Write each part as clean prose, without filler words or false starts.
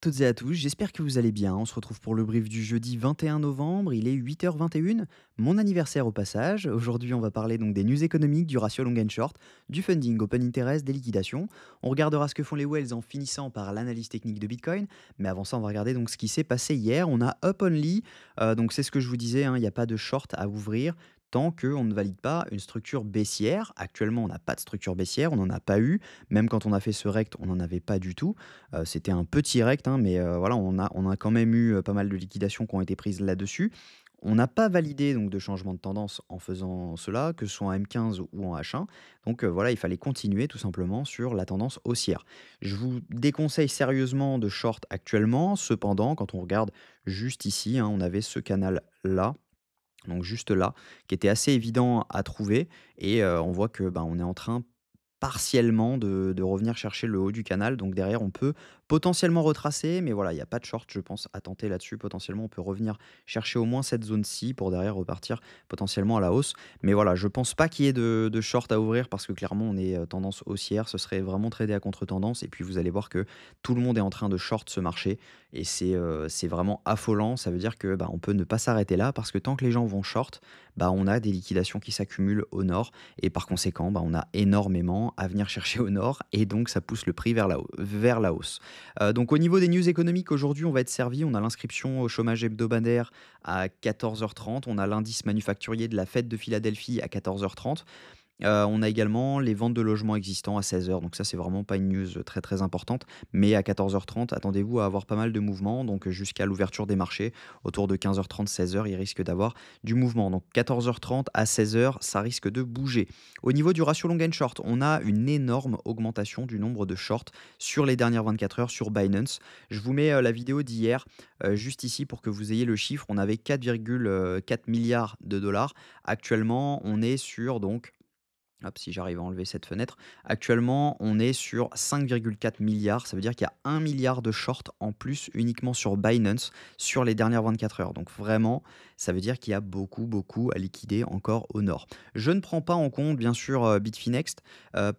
Toutes et à tous, j'espère que vous allez bien. On se retrouve pour le brief du jeudi 21 novembre, il est 8h21, mon anniversaire au passage. Aujourd'hui, on va parler donc des news économiques, du ratio long and short, du funding, open interest, des liquidations. On regardera ce que font les whales en finissant par l'analyse technique de Bitcoin. Mais avant ça, on va regarder donc ce qui s'est passé hier. On a Up Only, donc c'est ce que je vous disais, hein, il n'y a pas de short à ouvrir tant qu'on ne valide pas une structure baissière. Actuellement, on n'a pas de structure baissière, on n'en a pas eu. Même quand on a fait ce rect, on n'en avait pas du tout. C'était un petit rect, hein, mais voilà, on a quand même eu, pas mal de liquidations qui ont été prises là-dessus. On n'a pas validé donc de changement de tendance en faisant cela, que ce soit en M15 ou en H1. Donc voilà, il fallait continuer tout simplement sur la tendance haussière. Je vous déconseille sérieusement de short actuellement. Cependant, quand on regarde juste ici, hein, on avait ce canal-là, donc juste là, qui était assez évident à trouver et on voit que, ben, on est en train partiellement de revenir chercher le haut du canal. Donc derrière, on peut potentiellement retracer, mais voilà, il y a pas de short, je pense, à tenter là-dessus. Potentiellement, on peut revenir chercher au moins cette zone-ci pour derrière repartir potentiellement à la hausse. Mais voilà, je pense pas qu'il y ait de short à ouvrir parce que clairement, on est tendance haussière. Ce serait vraiment trader à contre-tendance. Et puis, vous allez voir que tout le monde est en train de short ce marché. Et c'est vraiment affolant. Ça veut dire que bah, on peut ne pas s'arrêter là parce que tant que les gens vont short, bah, on a des liquidations qui s'accumulent au nord. Et par conséquent, bah, on a énormément à venir chercher au nord et donc ça pousse le prix vers la hausse. Donc au niveau des news économiques, aujourd'hui, on va être servi. On a l'inscription au chômage hebdomadaire à 14h30. On a l'indice manufacturier de la fête de Philadelphie à 14h30. On a également les ventes de logements existants à 16h, donc ça, c'est vraiment pas une news très, très importante. Mais à 14h30, attendez-vous à avoir pas mal de mouvements, donc jusqu'à l'ouverture des marchés, autour de 15h30, 16h, il risque d'avoir du mouvement. Donc 14h30 à 16h, ça risque de bouger. Au niveau du ratio long and short, on a une énorme augmentation du nombre de shorts sur les dernières 24 heures sur Binance. Je vous mets la vidéo d'hier juste ici pour que vous ayez le chiffre. On avait 4,4 milliards de dollars. Actuellement, on est sur donc hop, si j'arrive à enlever cette fenêtre. Actuellement, on est sur 5,4 milliards. Ça veut dire qu'il y a 1 milliard de shorts en plus uniquement sur Binance sur les dernières 24 heures. Donc vraiment, ça veut dire qu'il y a beaucoup, beaucoup à liquider encore au nord. Je ne prends pas en compte, bien sûr, Bitfinex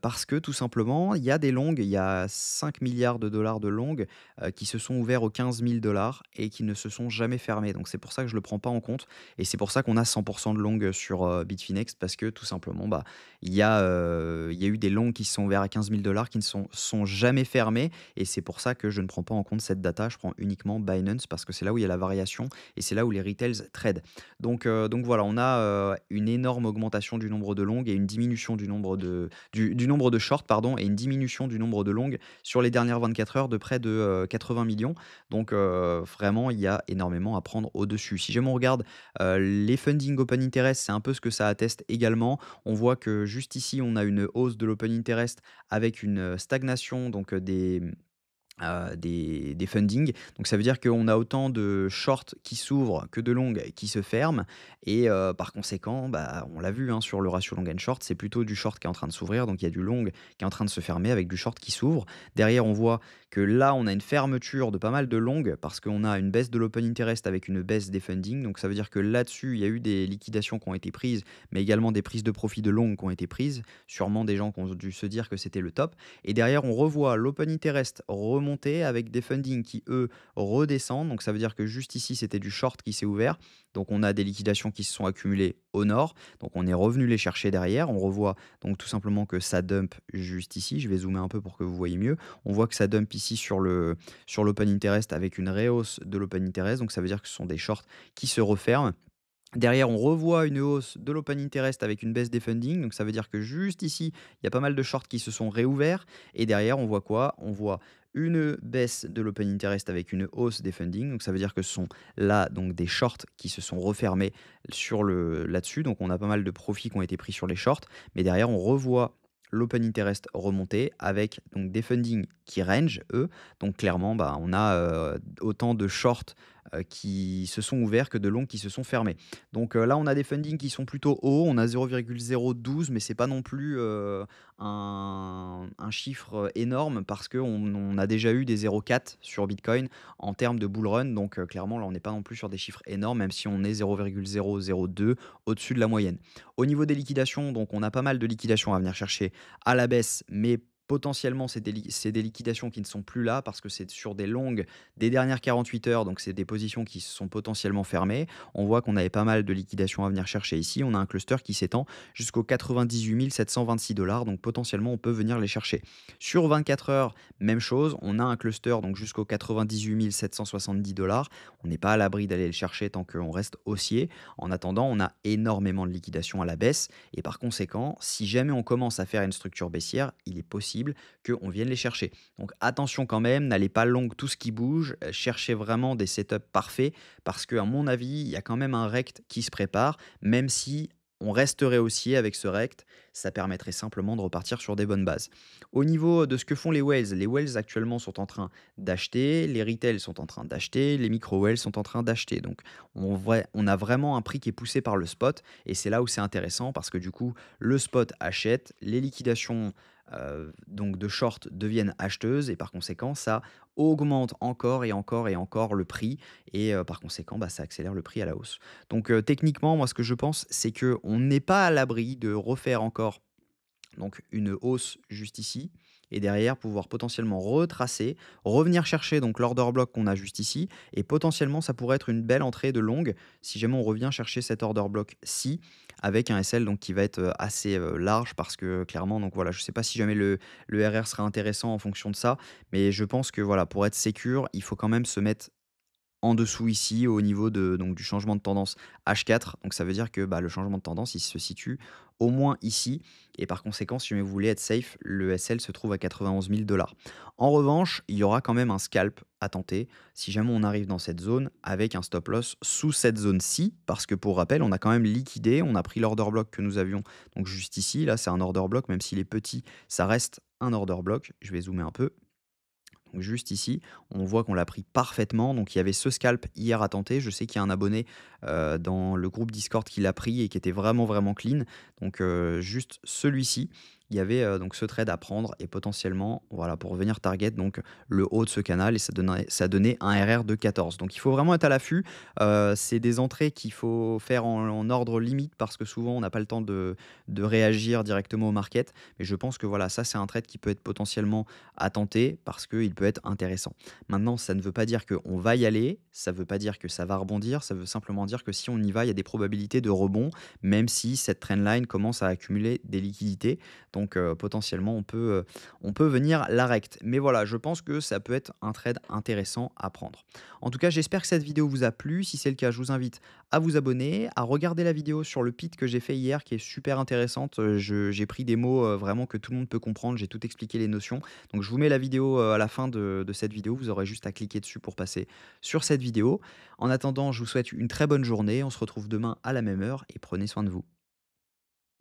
parce que tout simplement, il y a des longues, il y a 5 milliards de dollars de longues qui se sont ouverts aux 15 000 dollars et qui ne se sont jamais fermés. Donc c'est pour ça que je ne le prends pas en compte. Et c'est pour ça qu'on a 100% de longues sur Bitfinex parce que tout simplement, bah, il y a eu des longs qui se sont ouverts à 15 000 dollars qui ne sont jamais fermés et c'est pour ça que je ne prends pas en compte cette data. Je prends uniquement Binance parce que c'est là où il y a la variation et c'est là où les retails trade. Donc voilà, on a une énorme augmentation du nombre de longues et une diminution du nombre de shorts pardon, et une diminution du nombre de longues sur les dernières 24 heures de près de 80 millions. Donc vraiment, il y a énormément à prendre au-dessus. Si jamais on regarde les funding open interest, c'est un peu ce que ça atteste également. On voit que juste ici, on a une hausse de l'open interest avec une stagnation donc des fundings. Donc ça veut dire qu'on a autant de shorts qui s'ouvrent que de longues qui se ferment et par conséquent, bah, on l'a vu, hein, sur le ratio long and short, c'est plutôt du short qui est en train de s'ouvrir, donc il y a du long qui est en train de se fermer avec du short qui s'ouvre. Derrière, on voit que là, on a une fermeture de pas mal de longues parce qu'on a une baisse de l'open interest avec une baisse des fundings. Donc ça veut dire que là-dessus, il y a eu des liquidations qui ont été prises, mais également des prises de profit de longues qui ont été prises. Sûrement des gens qui ont dû se dire que c'était le top. Et derrière, on revoit l'open interest remonter avec des fundings qui, eux, redescendent. Donc ça veut dire que juste ici, c'était du short qui s'est ouvert. Donc on a des liquidations qui se sont accumulées au nord. Donc on est revenu les chercher derrière. On revoit donc tout simplement que ça dump juste ici. Je vais zoomer un peu pour que vous voyez mieux. On voit que ça dump ici sur l'open interest avec une rehausse de l'open interest. Donc ça veut dire que ce sont des shorts qui se referment. Derrière, on revoit une hausse de l'open interest avec une baisse des funding. Donc ça veut dire que juste ici, il y a pas mal de shorts qui se sont réouverts. Et derrière, on voit quoi? On voit une baisse de l'open interest avec une hausse des funding. Donc ça veut dire que ce sont là donc des shorts qui se sont refermés là-dessus. Donc on a pas mal de profits qui ont été pris sur les shorts. Mais derrière, on revoit l'open interest remonter avec donc des funding qui range eux. Donc clairement, bah, on a autant de shorts qui se sont ouverts que de longs qui se sont fermés. Donc là, on a des fundings qui sont plutôt hauts. On a 0,012, mais c'est pas non plus un chiffre énorme parce qu'on a déjà eu des 0,4 sur Bitcoin en termes de bull run. Donc clairement, là, on n'est pas non plus sur des chiffres énormes, même si on est 0,002 au-dessus de la moyenne. Au niveau des liquidations, donc on a pas mal de liquidations à venir chercher à la baisse, mais potentiellement, c'est des liquidations qui ne sont plus là parce que c'est sur des longues des dernières 48 heures, donc c'est des positions qui sont potentiellement fermées. On voit qu'on avait pas mal de liquidations à venir chercher ici. On a un cluster qui s'étend jusqu'aux 98 726 $, donc potentiellement, on peut venir les chercher. Sur 24 heures, même chose, on a un cluster donc jusqu'aux 98 770 $. On n'est pas à l'abri d'aller le chercher tant qu'on reste haussier. En attendant, on a énormément de liquidations à la baisse et par conséquent, si jamais on commence à faire une structure baissière, il est possible qu'on vienne les chercher. Donc attention quand même, n'allez pas long tout ce qui bouge, cherchez vraiment des setups parfaits parce qu'à mon avis, il y a quand même un rect qui se prépare, même si on resterait haussier avec ce rect, ça permettrait simplement de repartir sur des bonnes bases. Au niveau de ce que font les whales actuellement sont en train d'acheter, les retails sont en train d'acheter, les micro-whales sont en train d'acheter. Donc on a vraiment un prix qui est poussé par le spot et c'est là où c'est intéressant parce que du coup, le spot achète, les liquidations donc de short deviennent acheteuses et par conséquent, ça augmente encore et encore et encore le prix et par conséquent, bah, ça accélère le prix à la hausse. Donc techniquement, moi, ce que je pense, c'est qu'on n'est pas à l'abri de refaire encore donc une hausse juste ici et derrière pouvoir potentiellement retracer, revenir chercher donc l'order block qu'on a juste ici et potentiellement ça pourrait être une belle entrée de longue si jamais on revient chercher cet order block-ci avec un SL donc qui va être assez large parce que clairement donc voilà je sais pas si jamais le RR sera intéressant en fonction de ça mais je pense que voilà pour être sécure il faut quand même se mettre en dessous ici, au niveau de donc du changement de tendance H4, donc ça veut dire que, bah, le changement de tendance, il se situe au moins ici et par conséquent, si jamais vous voulez être safe, le SL se trouve à 91 000 $. En revanche, il y aura quand même un scalp à tenter si jamais on arrive dans cette zone avec un stop loss sous cette zone-ci, parce que pour rappel, on a quand même liquidé, on a pris l'order block que nous avions donc juste ici, là, c'est un order block, même s'il est petit, ça reste un order block. Je vais zoomer un peu. Donc juste ici, on voit qu'on l'a pris parfaitement. Donc il y avait ce scalp hier à tenter. Je sais qu'il y a un abonné dans le groupe Discord qui l'a pris et qui était vraiment, vraiment clean. Donc juste celui-ci, il y avait donc ce trade à prendre et potentiellement, voilà, pour venir target donc le haut de ce canal et ça donnait un RR de 14. Donc il faut vraiment être à l'affût. C'est des entrées qu'il faut faire en ordre limite parce que souvent on n'a pas le temps de réagir directement au market. Mais je pense que voilà, ça c'est un trade qui peut être potentiellement à tenter parce qu'il peut être intéressant. Maintenant, ça ne veut pas dire qu'on va y aller, ça ne veut pas dire que ça va rebondir, ça veut simplement dire que si on y va, il y a des probabilités de rebond, même si cette trendline commence à accumuler des liquidités. Donc potentiellement, on peut venir la recte. Mais voilà, je pense que ça peut être un trade intéressant à prendre. En tout cas, j'espère que cette vidéo vous a plu. Si c'est le cas, je vous invite à vous abonner, à regarder la vidéo sur le pit que j'ai fait hier, qui est super intéressante. J'ai pris des mots vraiment que tout le monde peut comprendre, j'ai tout expliqué les notions. Donc je vous mets la vidéo à la fin de cette vidéo, vous aurez juste à cliquer dessus pour passer sur cette vidéo. En attendant, je vous souhaite une très bonne journée, on se retrouve demain à la même heure et prenez soin de vous.